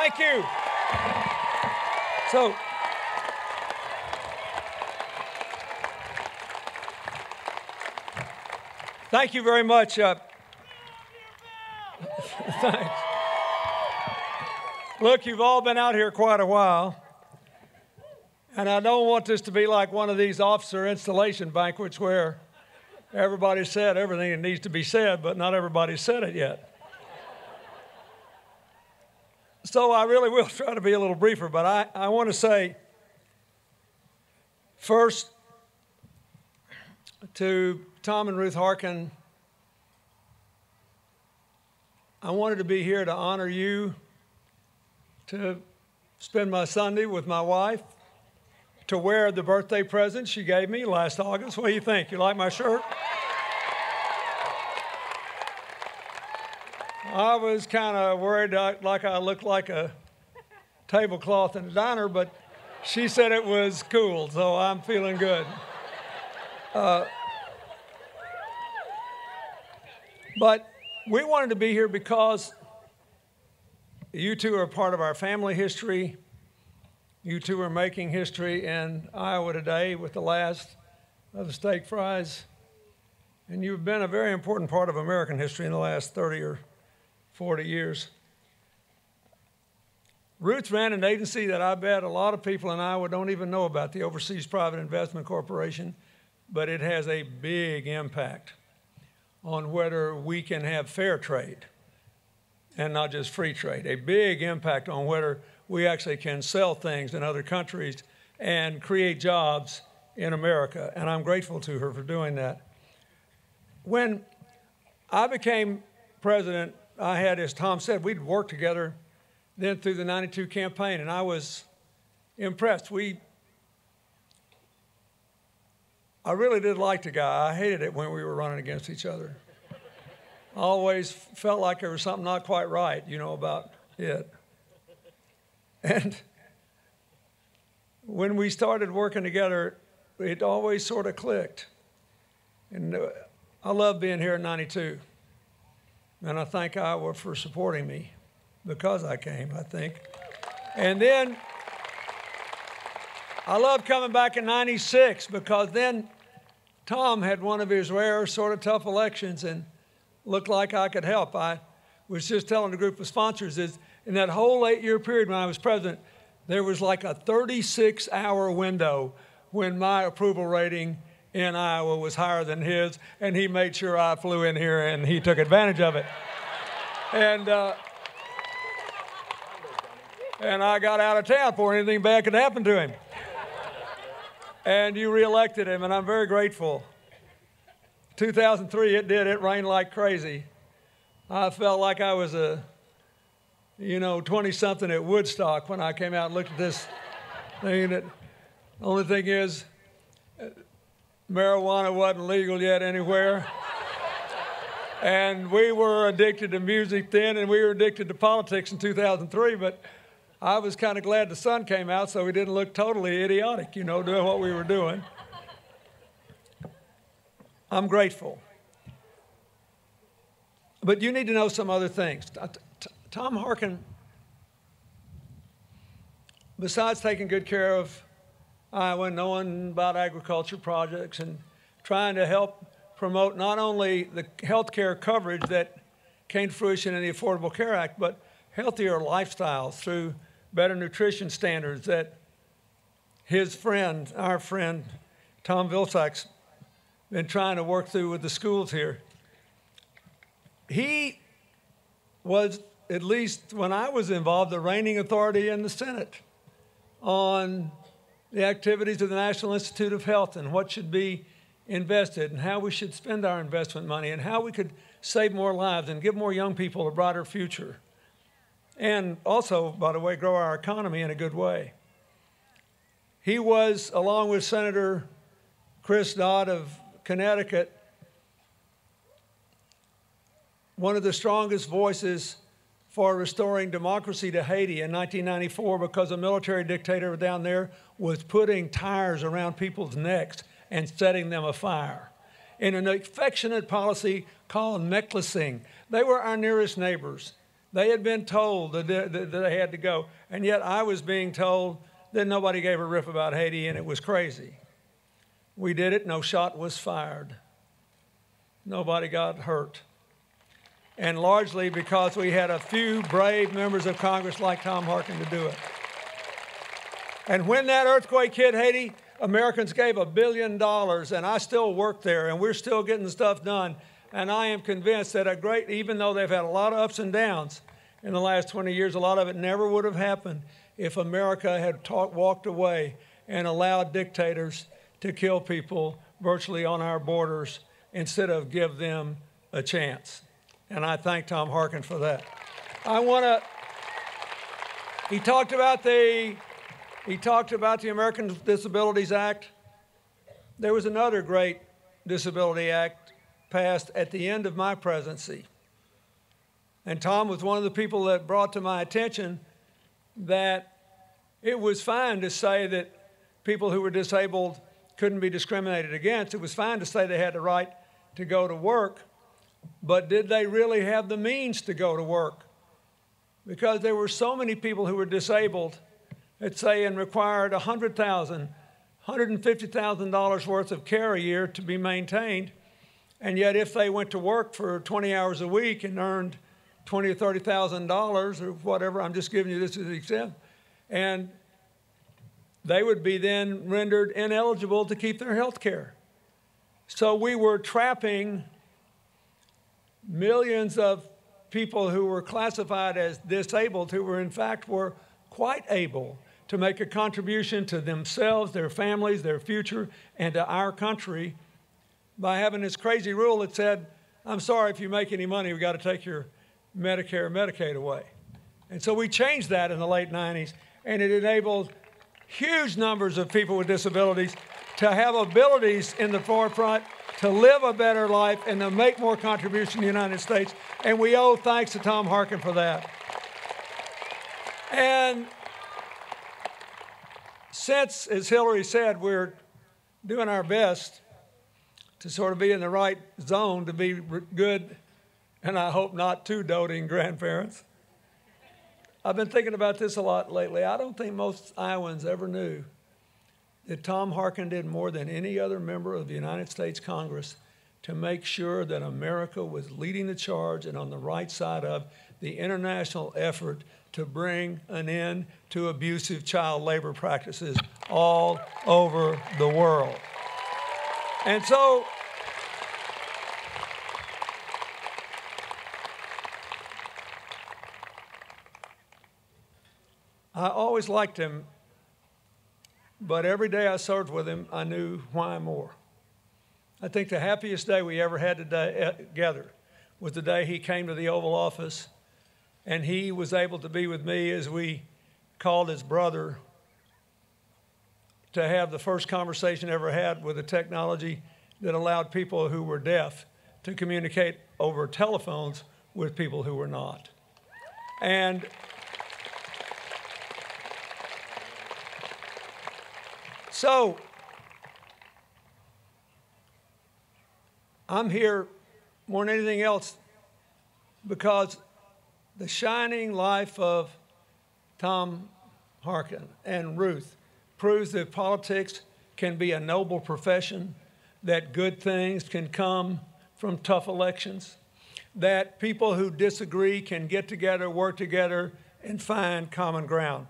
Thank you. So, thank you very much. Thanks. Look, you've all been out here quite a while, and I don't want this to be like one of these officer installation banquets where everybody said everything that needs to be said, but not everybody said it yet. So I really will try to be a little briefer, but I want to say first to Tom and Ruth Harkin, I wanted to be here to honor you, to spend my Sunday with my wife, to wear the birthday present she gave me last August. What do you think? You like my shirt? I was kind of worried like I looked like a tablecloth in a diner, but she said it was cool, so I'm feeling good. But we wanted to be here because you two are part of our family history. You two are making history in Iowa today with the last of the steak fries. And you've been a very important part of American history in the last 30 or 40 years. Ruth ran an agency that I bet a lot of people in Iowa don't even know about, the Overseas Private Investment Corporation, but it has a big impact on whether we can have fair trade and not just free trade, a big impact on whether we actually can sell things in other countries and create jobs in America, and I'm grateful to her for doing that. When I became president, I had, as Tom said, we'd worked together then through the '92 campaign, and I was impressed. I really did like the guy. I hated it when we were running against each other. I always felt like there was something not quite right, you know, about it. And when we started working together, it always sort of clicked. And I love being here in '92. And I thank Iowa for supporting me because I came, I think. And then I love coming back in '96 because then Tom had one of his rare sort of tough elections and looked like I could help. I was just telling a group of sponsors is in that whole 8-year period when I was president, there was like a 36-hour window when my approval rating in Iowa was higher than his, and he made sure I flew in here and he took advantage of it. And I got out of town before anything bad could happen to him. And you reelected him, and I'm very grateful. 2003, it rained like crazy. I felt like I was a, 20-something at Woodstock when I came out and looked at this thing. The only thing is, marijuana wasn't legal yet anywhere. And we were addicted to music then, and we were addicted to politics in 2003, but I was kind of glad the sun came out so we didn't look totally idiotic, doing what we were doing. I'm grateful. But you need to know some other things. Tom Harkin, besides taking good care of Iowa, knowing about agriculture projects and trying to help promote not only the health care coverage that came to fruition in the Affordable Care Act, but healthier lifestyles through better nutrition standards that his friend, our friend, Tom Vilsack's been trying to work through with the schools here. He was, at least when I was involved, the reigning authority in the Senate on the activities of the National Institute of Health and what should be invested and how we should spend our investment money and how we could save more lives and give more young people a brighter future. And also, by the way, grow our economy in a good way. He was, along with Senator Chris Dodd of Connecticut, one of the strongest voices for restoring democracy to Haiti in 1994 because a military dictator down there was putting tires around people's necks and setting them afire in an affectionate policy called necklacing. They were our nearest neighbors. They had been told that they had to go, and yet I was being told that nobody gave a rip about Haiti and it was crazy. We did it, no shot was fired. Nobody got hurt. And largely because we had a few brave members of Congress like Tom Harkin to do it. And when that earthquake hit Haiti, Americans gave $1 billion, and I still work there, and we're still getting stuff done. And I am convinced that even though they've had a lot of ups and downs in the last 20 years, a lot of it never would have happened if America had walked away and allowed dictators to kill people virtually on our borders instead of give them a chance. And I thank Tom Harkin for that. He talked about the Americans with Disabilities Act. There was another great disability act passed at the end of my presidency. And Tom was one of the people that brought to my attention that it was fine to say that people who were disabled couldn't be discriminated against. It was fine to say they had the right to go to work, but did they really have the means to go to work? Because there were so many people who were disabled, let's say, and required $100,000, $150,000 worth of care a year to be maintained, and yet if they went to work for 20 hours a week and earned $20,000 or $30,000 or whatever, I'm just giving you this as an example, and they would be then rendered ineligible to keep their health care. So we were trapping millions of people who were classified as disabled who were in fact were quite able to make a contribution to themselves, their families, their future, and to our country by having this crazy rule that said, I'm sorry, if you make any money, we've got to take your Medicare and Medicaid away. And so we changed that in the late 90s, and it enabled huge numbers of people with disabilities to have abilities in the forefront to live a better life and to make more contribution to the United States. And we owe thanks to Tom Harkin for that. And since, as Hillary said, we're doing our best to sort of be in the right zone to be good, and I hope not too doting grandparents, I've been thinking about this a lot lately. I don't think most Iowans ever knew that Tom Harkin did more than any other member of the United States Congress to make sure that America was leading the charge and on the right side of the international effort to bring an end to abusive child labor practices all over the world. And so I always liked him, but every day I served with him, I knew why more. I think the happiest day we ever had together was the day he came to the Oval Office, and he was able to be with me as we called his brother to have the first conversation ever had with a technology that allowed people who were deaf to communicate over telephones with people who were not. And so I'm here more than anything else because the shining life of Tom Harkin and Ruth proves that politics can be a noble profession, that good things can come from tough elections, that people who disagree can get together, work together, and find common ground.